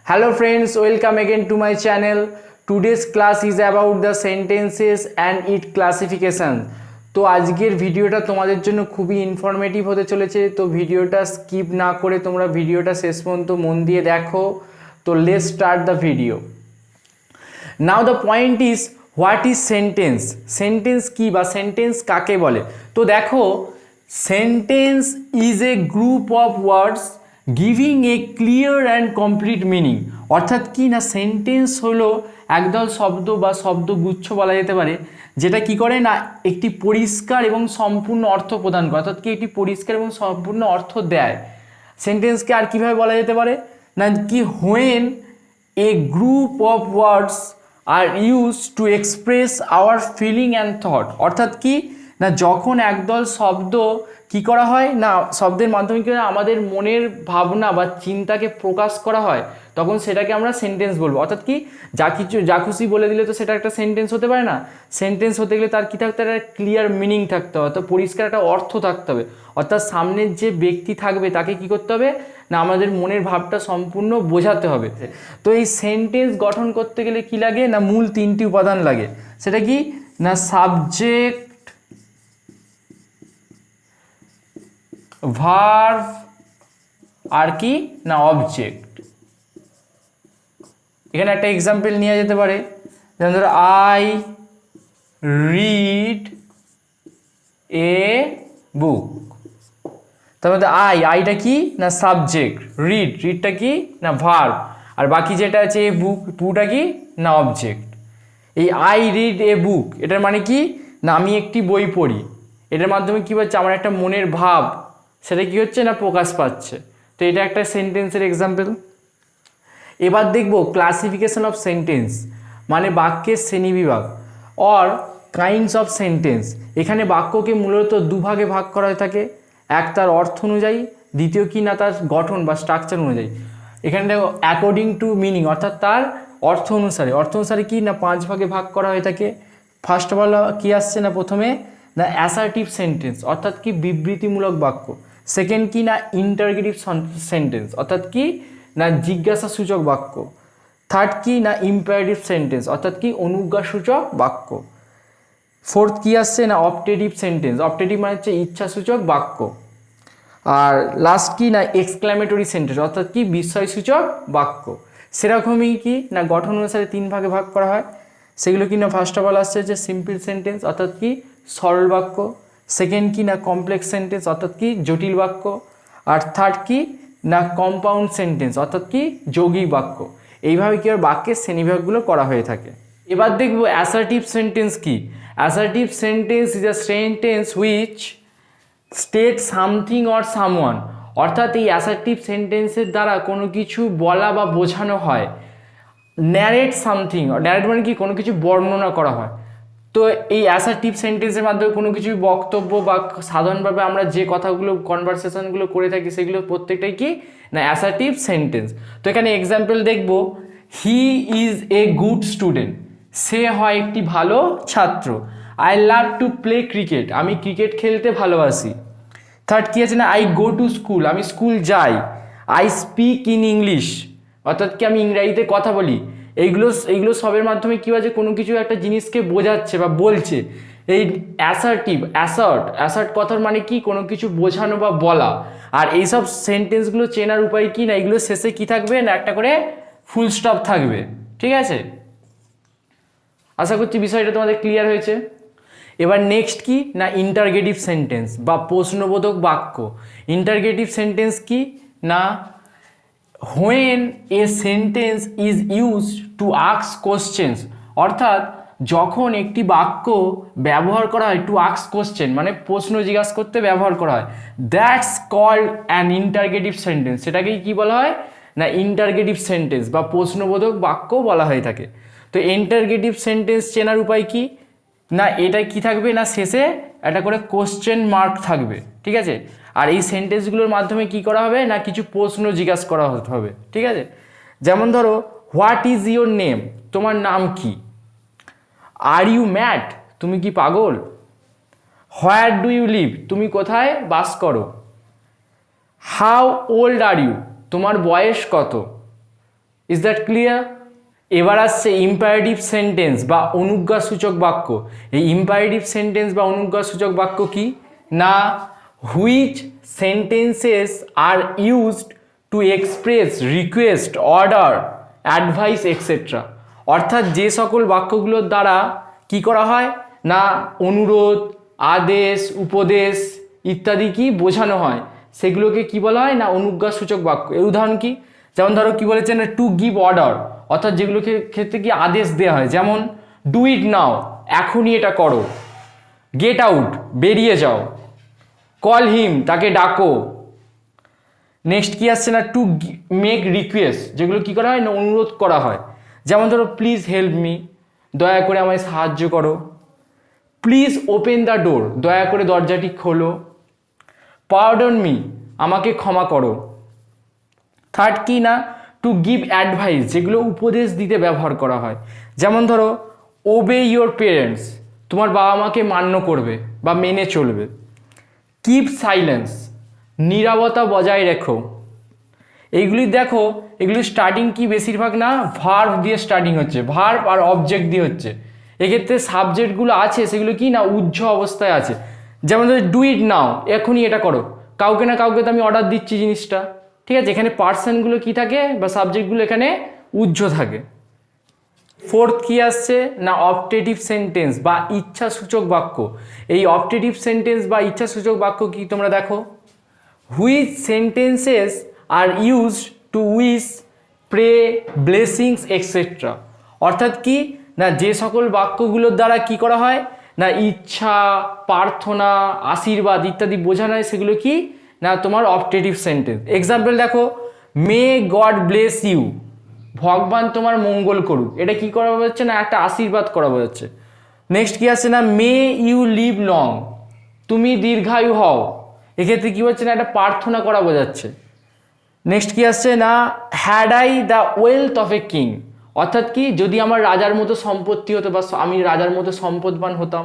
Hello friends, welcome again to my channel. Today's class is about the sentences and its classification. তো আজকের ভিডিওটা তোমাদের জন্য খুবই ইনফরমেটিভ হতে চলেছে। তো ভিডিওটা স্কিপ না করে তোমরা ভিডিওটা শেষ পর্যন্ত মন দিয়ে দেখো। তো let's start the video. Now the point is what is sentence. Sentence কি বা সেন্টেন্স কাকে বলে? তো দেখো, sentence is a group of words giving a clear and complete meaning. অর্থাৎ কি না, সেন্টেন্স হলো একদল শব্দ বা শব্দগুচ্ছ বলা যেতে পারে, যেটা কি করে না একটি পরিষ্কার এবং সম্পূর্ণ অর্থ প্রদান করে। অর্থাৎ কি একটি পরিষ্কার এবং সম্পূর্ণ অর্থ দেয়। সেন্টেন্সকে আর কীভাবে বলা যেতে পারে না, কি when a group of words are use to express our feeling and thought. অর্থাৎ কি না, যখন একদল শব্দ কি করা হয় না, শব্দের মাধ্যমে কি আমাদের মনের ভাবনা বা চিন্তাকে প্রকাশ করা হয়, তখন সেটাকে আমরা সেন্টেন্স বলবো। অর্থাৎ কি যা খুশি বলে দিলে তো সেটা একটা সেন্টেন্স হতে পারে না। সেন্টেন্স হতে গেলে তার কী থাকতে হবে, একটা ক্লিয়ার মিনিং থাকতে হবে, অর্থাৎ পরিষ্কার একটা অর্থ থাকতে হবে। অর্থাৎ সামনের যে ব্যক্তি থাকবে তাকে কি করতে হবে না, আমাদের মনের ভাবটা সম্পূর্ণ বোঝাতে হবে। তো এই সেন্টেন্স গঠন করতে গেলে কি লাগে না, মূল তিনটি উপাদান লাগে। সেটা কি না, সাবজেক্ট, ভার্ব আর কি না অবজেক্ট। এখানে একটা এক্সাম্পল নেওয়া যেতে পারে, যেমন ধরো আই রিড এ বুক। তার মধ্যে আইটা কি না সাবজেক্ট, রিডটা কি না ভার্ব, আর বাকি যেটা আছে এ বুকটা কি না অবজেক্ট। এই আই রিড এ বুক এটার মানে কি না, আমি একটি বই পড়ি। এটার মাধ্যমে কী হচ্ছে, আমার একটা মনের ভাব সেটা কি হচ্ছে না প্রকাশ পাচ্ছে। তো এটা একটা সেন্টেন্সের এক্সাম্পল। এবার দেখব ক্লাসিফিকেশন অফ সেন্টেন্স, মানে বাক্যের শ্রেণীবিভাগ অর কাইন্ডস অফ সেন্টেন্স। এখানে বাক্যকে মূলত দুভাগে ভাগ করা হয়ে থাকে, এক তার অর্থ অনুযায়ী, দ্বিতীয় কি না তার গঠন বা স্ট্রাকচার অনুযায়ী। এখানে দেখো অ্যাকর্ডিং টু মিনিং, অর্থাৎ তার অর্থ অনুসারে কি না 5 ভাগে ভাগ করা হয়ে থাকে। ফার্স্ট অফ অল কি আসছে না, প্রথমে না অ্যাসার্টিভ সেন্টেন্স, অর্থাৎ কি বিবৃতিমূলক বাক্য। সেকেন্ড কি না ইন্টারগেটিভ সেন্টেন্স, অর্থাৎ কি না জিজ্ঞাসাসূচক বাক্য। থার্ড কি না ইম্পারেটিভ সেন্টেন্স, অর্থাৎ কি অনুজ্ঞাসূচক বাক্য। ফোর্থ কি আসছে না অপটেটিভ সেন্টেন্স, অপটেটিভ মানে হচ্ছে ইচ্ছাসূচক বাক্য। আর লাস্ট কি না এক্সক্লামেটরি সেন্টেন্স, অর্থাৎ কি বিস্ময়সূচক বাক্য। সেরকমই কি না গঠন অনুসারে 3 ভাগে ভাগ করা হয়। সেগুলো কি না ফার্স্ট অফ অল আসছে যে সিম্পল সেন্টেন্স, অর্থাৎ কি সরল বাক্য। সেকেন্ড কি না কমপ্লেক্স সেন্টেন্স, অর্থাৎ কি জটিল বাক্য। আর থার্ড কি না কম্পাউন্ড সেন্টেন্স, অর্থাৎ কি যৌগিক বাক্য। এইভাবে কি আর বাক্যের শ্রেণীবিভাগগুলো করা হয়ে থাকে। এবার দেখব অ্যাসার্টিভ সেন্টেন্স কি। Assertive sentence is a sentence which state something or someone. অর্থাৎ এই অ্যাসার্টিভ সেন্টেন্সের দ্বারা কোনো কিছু বলা বা বোঝানো হয়। ন্যারেট সামথিং, ন্যারেট মানে কি কোনো কিছু বর্ণনা করা হয়। তো এই অ্যাসার্টিভ সেন্টেন্সের মাধ্যমে কোনো কিছু বক্তব্য বা সাধারণভাবে আমরা যে কথাগুলো কনভারসেশনগুলো করে থাকি সেগুলো প্রত্যেকটাই কি না অ্যাসার্টিভ সেন্টেন্স। তো এখানে এক্সাম্পল দেখব, he is a good student, সে হয় একটি ভালো ছাত্র। I love to play cricket, আমি ক্রিকেট খেলতে ভালোবাসি। থার্ড কী আছে না আই গো টু স্কুল, আমি স্কুল যাই। আই স্পিক ইন ইংলিশ, অর্থাৎ কি আমি ইংরাজিতে কথা বলি। এইগুলো সবের মাধ্যমে কী হচ্ছে, কোনো কিছু একটা জিনিসকে বোঝাচ্ছে বা বলছে। এই অ্যাসার্ট কথার মানে কি কোনো কিছু বোঝানো বা বলা। আর এইসব সেন্টেন্সগুলো চেনার উপায় কি না, এগুলো শেষে কি থাকবে না একটা করে ফুল স্টপ থাকবে। ঠিক আছে, আশা করছি বিষয়টা তোমাদের ক্লিয়ার হয়েছে। এবার নেক্সট কি না ইন্টারগেটিভ সেন্টেন্স বা প্রশ্নবোধক বাক্য। ইন্টারগেটিভ সেন্টেন্স কি না, when a sentence is used to ask questions. অর্থাৎ যখন একটি বাক্য ব্যবহার করা হয় টু আস্ক কোশ্চেন, মানে প্রশ্ন জিজ্ঞাসা করতে ব্যবহার করা হয়, that's called an interrogative sentence. সেটাকেই কি বলা হয় না ইন্টারগেটিভ সেন্টেন্স বা প্রশ্নবোধক বাক্য বলা হয়ে থাকে। তো ইন্টারগেটিভ সেন্টেন্স চেনার উপায় কি না, এটা কি থাকবে না শেষে একটা করে কোশ্চেন মার্ক থাকবে। ঠিক আছে, আর এই সেন্টেন্সগুলোর মাধ্যমে কি করা হবে না কিছু প্রশ্ন জিজ্ঞাসা করা হবে। ঠিক আছে, যেমন ধরো হোয়াট ইজ ইয়োর নেম, তোমার নাম কি। আর ইউ ম্যাড, তুমি কি পাগল। হোয়ার ডু ইউ লিভ, তুমি কোথায় বাস করো। হাউ ওল্ড আর ইউ, তোমার বয়স কত। Is that clear? এবার আসছে ইম্পারেটিভ সেন্টেন্স বা অনুজ্ঞাসূচক বাক্য। এই ইম্পারেটিভ সেন্টেন্স বা অনুজ্ঞাসূচক বাক্য কি না, which sentences are used to express request, order, advice etcetera. অর্থাৎ যে সকল বাক্যগুলোর দ্বারা কি করা হয় না অনুরোধ, আদেশ, উপদেশ ইত্যাদি কি বোঝানো হয়, সেগুলোকে কি বলা হয় না অনুজ্ঞাসূচক বাক্য। এর উদাহরণ কি, যেমন ধরো কি বলেছে না টু গিভ অর্ডার, অর্থাৎ যেগুলোকে ক্ষেত্রে কি আদেশ দেওয়া হয়, যেমন ডু ইট নাও, এখনই এটা করো, গেট আউট, বেরিয়ে যাও, কল হিম, তাকে ডাকো। নেক্সট কি আসছে না টু মেক রিকোয়েস্ট, যেগুলো কি করা হয় না অনুরোধ করা হয়, যেমন ধরো প্লিজ হেল্প মি, দয়া করে আমায় সাহায্য করো, প্লিজ ওপেন দ্য ডোর, দয়া করে দরজাটি খোলো, পার্ডন মি, আমাকে ক্ষমা করো। থার্ড কি না টু গিভ অ্যাডভাইস, যেগুলো উপদেশ দিতে ব্যবহার করা হয়, যেমন ধরো ওবে ইয়োর পেরেন্টস, তোমার বাবা মাকে মান্য করবে বা মেনে চলবে। কিপ সাইলেন্স, নীরবতা বজায় রেখো। এইগুলি দেখো, এগুলি স্টার্টিং কি বেশিরভাগ না ভার্ব দিয়ে স্টার্টিং হচ্ছে, ভার্ব আর অবজেক্ট দিয়ে হচ্ছে। এক্ষেত্রে সাবজেক্টগুলো আছে সেগুলো কি না উহ্য অবস্থায় আছে, যেমন ধরো ডু ইট নাও, এখনই এটা করো, কাউকে না কাউকে তো আমি অর্ডার দিচ্ছি জিনিসটা, ঠিক আছে। এখানে পার্সনগুলো কি থাকে বা সাবজেক্টগুলো এখানে উহ্য থাকে। ফোর্থ কি আসছে না অপটেটিভ সেন্টেন্স বা ইচ্ছাসূচক বাক্য। এই অপটেটিভ সেন্টেন্স বা ইচ্ছাসূচক বাক্য কি তোমরা দেখো, which sentences are use to wish, pray, blessings etcetera. অর্থাৎ কি না যে সকল বাক্যগুলোর দ্বারা কি করা হয় না ইচ্ছা, প্রার্থনা, আশীর্বাদ ইত্যাদি বোঝানো হয়, সেগুলো কি না তোমার অপটেটিভ সেন্টেন্স। এক্সাম্পল দেখো, মে গড ব্লেস ইউ, ভগবান তোমার মঙ্গল করুক, এটা কি করা বোঝাচ্ছে না একটা আশীর্বাদ করা বোঝাচ্ছে। নেক্সট কি আসছে না মে ইউ লিভ লং, তুমি দীর্ঘায়ু হও, এক্ষেত্রে কি হচ্ছে না একটা প্রার্থনা করা বোঝাচ্ছে। নেক্সট কি আসছে না had I the wealth of a king, অর্থাৎ কি যদি আমার রাজার মতো সম্পত্তি হতো বা আমি রাজার মতো সম্পদবান হতাম,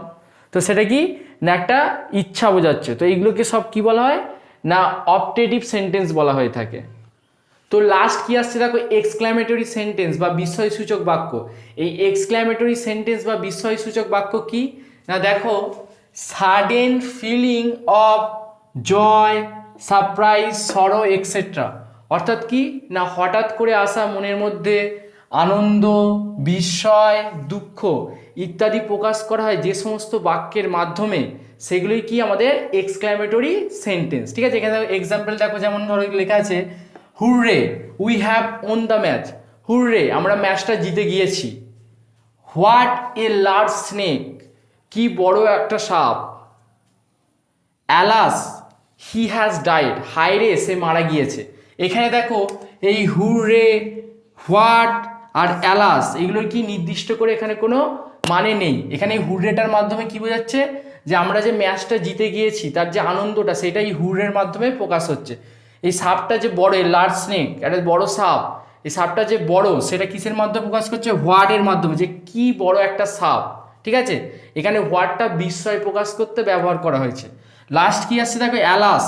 তো সেটা কি না একটা ইচ্ছা বোঝাচ্ছে। তো এইগুলোকে সব কি বলা হয় না অপটেটিভ সেন্টেন্স বলা হয়ে থাকে। তো লাস্ট কি আসছে দেখো এক্সক্লামেটরি সেন্টেন্স বা বিস্ময়সূচক বাক্য। এই এক্সক্লামেটরি সেন্টেন্স বা বিস্ময়সূচক বাক্য কি না দেখো, sudden feeling of joy, surprise, sorrow etcetera. অর্থাৎ কি না হঠাৎ করে আসা মনের মধ্যে আনন্দ, বিস্ময়, দুঃখ ইত্যাদি প্রকাশ করা হয় যে সমস্ত বাক্যের মাধ্যমে, সেগুলোই কি আমাদের এক্সক্লামেটরি সেন্টেন্স, ঠিক আছে। এখানে এক্সাম্পল দেখো, যেমন ধরো লেখা আছে hurray we have won the match, hurray আমরা ম্যাচটা জিতে গিয়েছি। হোয়াট এ লার্জ স্নেক, কি বড় একটা সাপ। অ্যালাস হি হ্যাজ ডাইড, হায়রে সে মারা গিয়েছে। এখানে দেখো এই হুররে, হোয়াট আর অ্যালাস এগুলোর কি নির্দিষ্ট করে এখানে কোনো মানে নেই। এখানে এই হুররেটার মাধ্যমে কি বোঝাচ্ছে যে আমরা যে ম্যাচটা জিতে গিয়েছি তার যে আনন্দটা সেটাই হুররের মাধ্যমে প্রকাশ হচ্ছে। এই সাপটা যে বড়, লার্জ স্নেক একটা বড় সাপ, এই সাপটা যে বড় সেটা কিসের মাধ্যমে প্রকাশ করছে, হোয়াটের মাধ্যমে, যে কি বড় একটা সাপ, ঠিক আছে। এখানে হোয়াটটা বিস্ময় প্রকাশ করতে ব্যবহার করা হয়েছে। লাস্ট কি আসছে দেখো alas,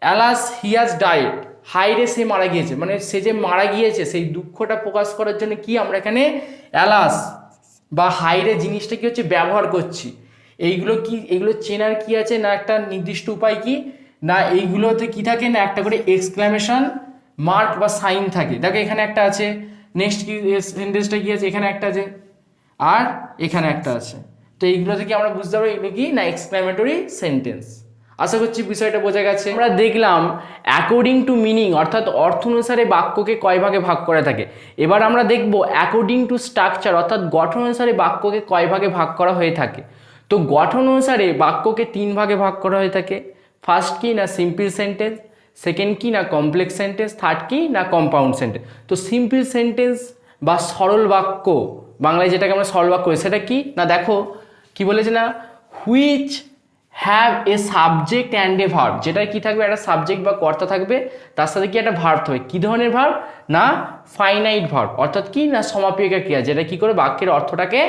alas he has died, হাইরে সে মারা গিয়েছে, মানে সে যে মারা গিয়েছে সেই দুঃখটা প্রকাশ করার জন্য কি আমরা এখানে অ্যালাস বা হাইরে জিনিসটা কি হচ্ছে ব্যবহার করছি। এইগুলো কি, এগুলো চেনার কি আছে না একটা নির্দিষ্ট উপায় কি না এইগুলোতে কি থাকে না একটা করে এক্সক্লামেশন মার্ক বা সাইন থাকে। দেখো এখানে একটা আছে, নেক্সট কি সেন্টেন্সটা কি আছে, এখানে একটা আছে আর এখানে একটা আছে। তো এইগুলো থেকে আমরা বুঝতে পারবো এগুলো কি না এক্সক্লামেটরি সেন্টেন্স। আশা করছি বিষয়টা বোঝা গেছে। আমরা দেখলাম অ্যাকর্ডিং টু মিনিং অর্থাৎ অর্থ অনুসারে বাক্যকে কয় ভাগে ভাগ করা থাকে। এবার আমরা দেখব অ্যাকর্ডিং টু স্ট্রাকচার অর্থাৎ গঠন অনুসারে বাক্যকে কয় ভাগে ভাগ করা হয়ে থাকে। তো গঠন অনুসারে বাক্যকে 3 ভাগে ভাগ করা হয়ে থাকে। ফার্স্ট কি না সিম্পল সেন্টেন্স, সেকেন্ড কি না কমপ্লেক্স সেন্টেন্স, থার্ড কি না কম্পাউন্ড সেন্টেন্স। তো সিম্পল সেন্টেন্স বা সরল বাক্য, বাংলায় যেটাকে আমরা সরল বাক্য সেটা কি না দেখো কি বলেছে না which have a subject and a verb, যেটা কি থাকবে একটা সাবজেক্ট বা কর্তা থাকবে, তার সাথে কি একটা ভার্ব থাকবে। কী ধরনের ভার্ব না ফাইনাইট ভার্ব, অর্থাৎ কি না সমাপিকা ক্রিয়া, যেটা কি করে বাক্যের অর্থটাকে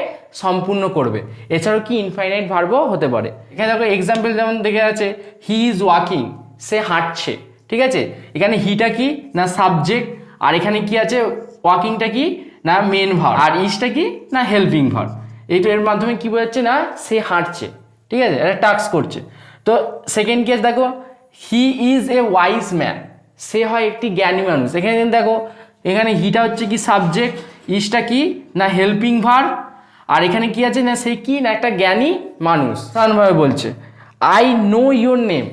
সম্পূর্ণ করবে। এছাড়াও কি ইনফাইনাইট ভার্বও হতে পারে। এখানে দেখো এক্সাম্পল যেমন দেখে আছে হি ইজ ওয়াকিং, সে হাঁটছে, ঠিক আছে। এখানে হিটা কি না সাবজেক্ট আর এখানে কি আছে, ওয়াকিংটা কি না মেন ভার্ব, আর ইজটা কি না হেল্পিং ভার্ব। এইটা এর মাধ্যমে কি বোঝাচ্ছে না সে হাঁটছে, ঠিক আছে, এটা টাস্ক করছে। তো সেকেন্ড কেস দেখো, he is a wise man, সে হয় একটি জ্ঞানী মানুষ। এখানে দেখো, এখানে হিটা হচ্ছে কি সাবজেক্ট, ইজটা কি না হেল্পিং ভার্ব, আর এখানে কি আছে না সে কি না একটা জ্ঞানী মানুষ। সাধারণভাবে বলছে আই নো ইউর নেম,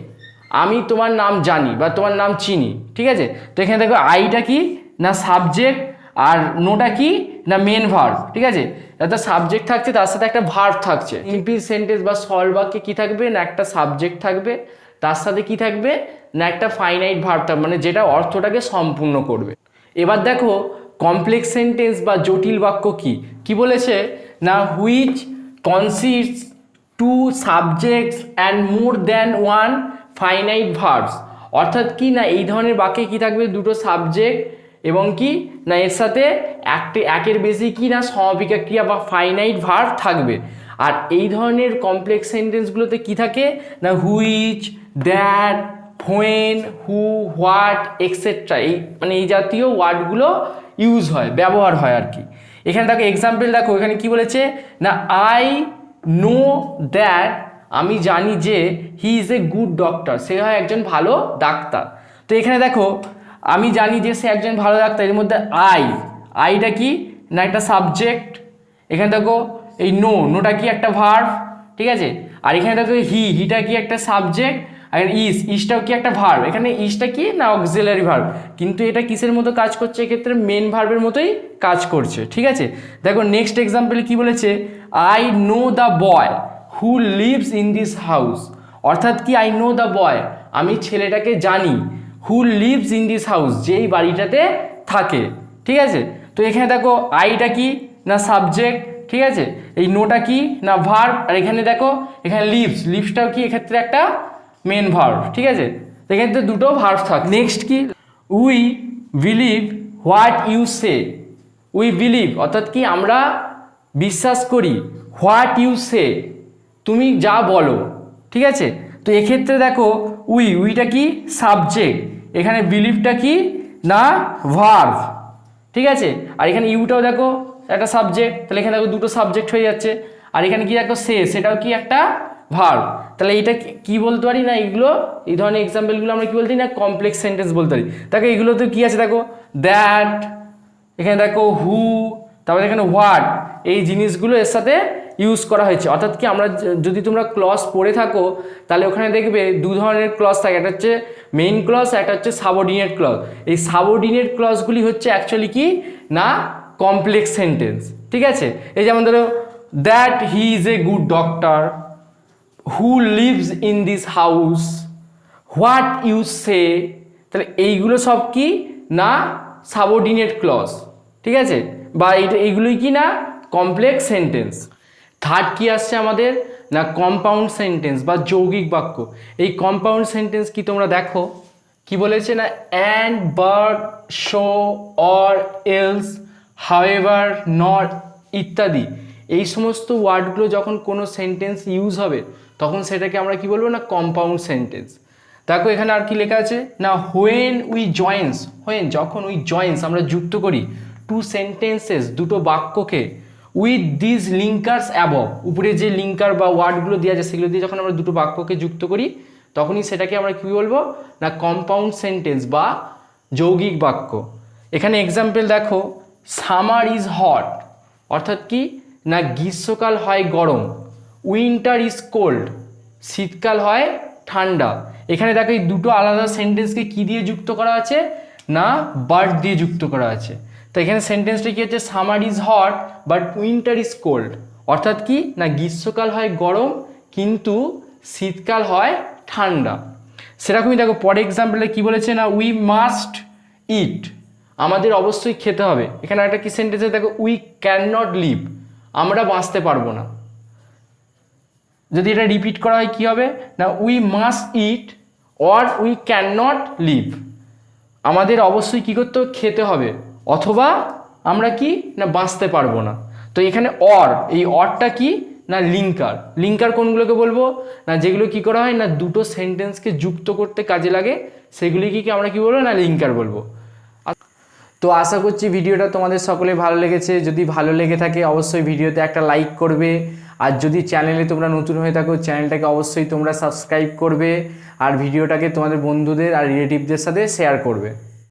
আমি তোমার নাম জানি বা তোমার নাম চিনি, ঠিক আছে। তো এখানে দেখো আইটা কি না সাবজেক্ট, আর নোটা কি না মেন ভার্ব, ঠিক আছে। একটা সাবজেক্ট থাকছে, তার সাথে একটা ভার্ব থাকছে। সিম্পল সেন্টেন্স বা সরল বাক্যে কি থাকবে না একটা সাবজেক্ট থাকবে, তার সাথে কি থাকবে না একটা ফাইনাইট ভার্ব থাকবে, মানে যেটা অর্থটাকে সম্পূর্ণ করবে। এবার দেখো কমপ্লেক্স সেন্টেন্স বা জটিল বাক্য কি বলেছে না which consists two subjects and more than one finite verbs, অর্থাৎ কি না এই ধরনের বাক্যে কি থাকবে দুটো সাবজেক্ট এবং কি না এর সাথে একের বেশি কি না সমাপিকা ক্রিয়া বা ফাইনাইট ভার্ব থাকবে। আর এই ধরনের কমপ্লেক্স সেন্টেন্সগুলোতে কি থাকে না which, that, when, who, what etcetera, এই মানে এই জাতীয় ওয়ার্ডগুলো ইউজ হয়, ব্যবহার হয় আর কি। এখানে দেখো এক্সাম্পল দেখো, এখানে কি বলেছে না আই নো দ্যাট, আমি জানি যে he is a good doctor, সে হয় একজন ভালো ডাক্তার। তো এখানে দেখো আমি জানি যে সে একজন ভালো ডাক্তার, এর মধ্যে আইটা কি না একটা সাবজেক্ট, এখানে দেখো এই নোটা কি একটা ভার্ব, ঠিক আছে। আর এখানে দেখো হিটা কি একটা সাবজেক্ট, আর ইজটাও কি একটা ভার্ব, এখানে ইজটা কি না অক্সিলারি ভার্ব, কিন্তু এটা কিসের মতো কাজ করছে, এক্ষেত্রে মেন ভার্বের মতোই কাজ করছে, ঠিক আছে। দেখো নেক্সট এক্সাম্পল কি বলেছে, I know the boy who lives in this house, অর্থাৎ কি আই নো দ্য বয়, আমি ছেলেটাকে জানি, হু লিভস ইন দিস হাউস, যেই বাড়িটাতে থাকে, ঠিক আছে। তো এখানে দেখো আইটা কি না সাবজেক্ট, ঠিক আছে, এই নোটা কি না ভার্ব, আর এখানে দেখো এখানে লিভসটাও কি এক্ষেত্রে একটা মেন ভার্ব, ঠিক আছে। এখানে তো দুটো ভার্ব থাকে। নেক্সট কি we believe what you say, we believe অর্থাৎ কি আমরা বিশ্বাস করি, হোয়াট ইউ সে তুমি যা বলো, ঠিক আছে। তো এক্ষেত্রে দেখো উইটা কি সাবজেক্ট, এখানে বিলিভটা কি না ভার্ব, ঠিক আছে। আর এখানে ইউটাও দেখো একটা সাবজেক্ট, তাহলে এখানে দেখো দুটো সাবজেক্ট হয়ে যাচ্ছে। আর এখানে কি দেখো সেটাও কি একটা ভার্ব, তাহলে এটা কি বলতে পারি না এইগুলো, এই ধরনের এক্সাম্পলগুলো আমরা কি বলতে পারি না কমপ্লেক্স সেন্টেন্স বলতে পারি। দেখো এইগুলোতে কি আছে দেখো দ্যাট, এখানে দেখো হু, তারপরে এখানে হোয়াট, এই জিনিসগুলো এর সাথে ইউজ করা হয়েছে। অর্থাৎ কি আমরা যদি তোমরা ক্লজ পড়ে থাকো তাহলে ওখানে দেখবে দু ধরনের ক্লজ থাকে, একটা হচ্ছে মেইন ক্লজ, একটা হচ্ছে সাবঅর্ডিনেট ক্লজ। এই সাবঅর্ডিনেট ক্লজগুলি হচ্ছে অ্যাকচুয়ালি কি না কমপ্লেক্স সেন্টেন্স, ঠিক আছে। এই যেমন ধরো that he is a good doctor, who lives in this house, what you say, তাহলে এইগুলো সব কি না সাবঅর্ডিনেট ক্লজ, ঠিক আছে, বা এইগুলোই কি না কমপ্লেক্স সেন্টেন্স। থার্ড কি আসছে আমাদের না কম্পাউন্ড সেন্টেন্স বা যৌগিক বাক্য। এই কম্পাউন্ড সেন্টেন্স কি তোমরা দেখো কি বলেছে না and, but, show, or, else, however, not ইত্যাদি, এই সমস্ত ওয়ার্ডগুলো যখন কোনো সেন্টেন্স ইউজ হবে তখন সেটাকে আমরা কি বলবো না কম্পাউন্ড সেন্টেন্স। দেখো এখানে আর কি লেখা আছে না হোয়েন উই জয়েন্স, যখন উই জয়েন্স আমরা যুক্ত করি টু সেন্টেন্সেস দুটো বাক্যকে উইথ দিস লিঙ্কার্স অ্যাবভ, উপরে যে লিঙ্কার বা ওয়ার্ডগুলো দেওয়া আছে সেগুলো দিয়ে যখন আমরা দুটো বাক্যকে যুক্ত করি তখনই সেটাকে আমরা কী বলবো না কম্পাউন্ড সেন্টেন্স বা যৌগিক বাক্য। এখানে এক্সাম্পল দেখো সামার ইজ হট, অর্থাৎ কি না গ্রীষ্মকাল হয় গরম, উইন্টার ইজ কোল্ড, শীতকাল হয় ঠান্ডা। এখানে দেখো এই দুটো আলাদা সেন্টেন্সকে কি দিয়ে যুক্ত করা আছে না বাট দিয়ে যুক্ত করা আছে। তো এখানে সেন্টেন্সটা কি হচ্ছে summer is hot but winter is cold, অর্থাৎ কি না গ্রীষ্মকাল হয় গরম কিন্তু শীতকাল হয় ঠান্ডা। সেরকমই দেখো পরে এক্সাম্পলে কি বলেছে না উই মাস্ট ইট, আমাদের অবশ্যই খেতে হবে। এখানে একটা কি সেন্টেন্সে দেখো উই ক্যান নট লিভ, আমরা বাঁচতে পারবো না। যদি এটা রিপিট করা হয় কি হবে না we must eat or we can not live, আমাদের অবশ্যই কী করতে হবে খেতে হবে, অথবা আমরা কি না বাঁচতে পারবো না। তো এখানে অর, এই অরটা কি না লিঙ্কার কোনগুলোকে বলবো না যেগুলো কি করা হয় না দুটো সেন্টেন্সকে যুক্ত করতে কাজে লাগে সেগুলি কি আমরা কি বলবো না লিঙ্কার বলবো। তো তো আশা করছি ভিডিওটা তোমাদের সকলে ভালো লেগেছে। যদি ভালো লেগে থাকে অবশ্যই ভিডিওতে একটা লাইক করবে, আর যদি চ্যানেলে তোমরা নতুন হয়ে থাকো চ্যানেলটাকে অবশ্যই তোমরা সাবস্ক্রাইব করবে, আর ভিডিওটাকে তোমাদের বন্ধুদের আর রিলেটিভদের সাথে শেয়ার করবে।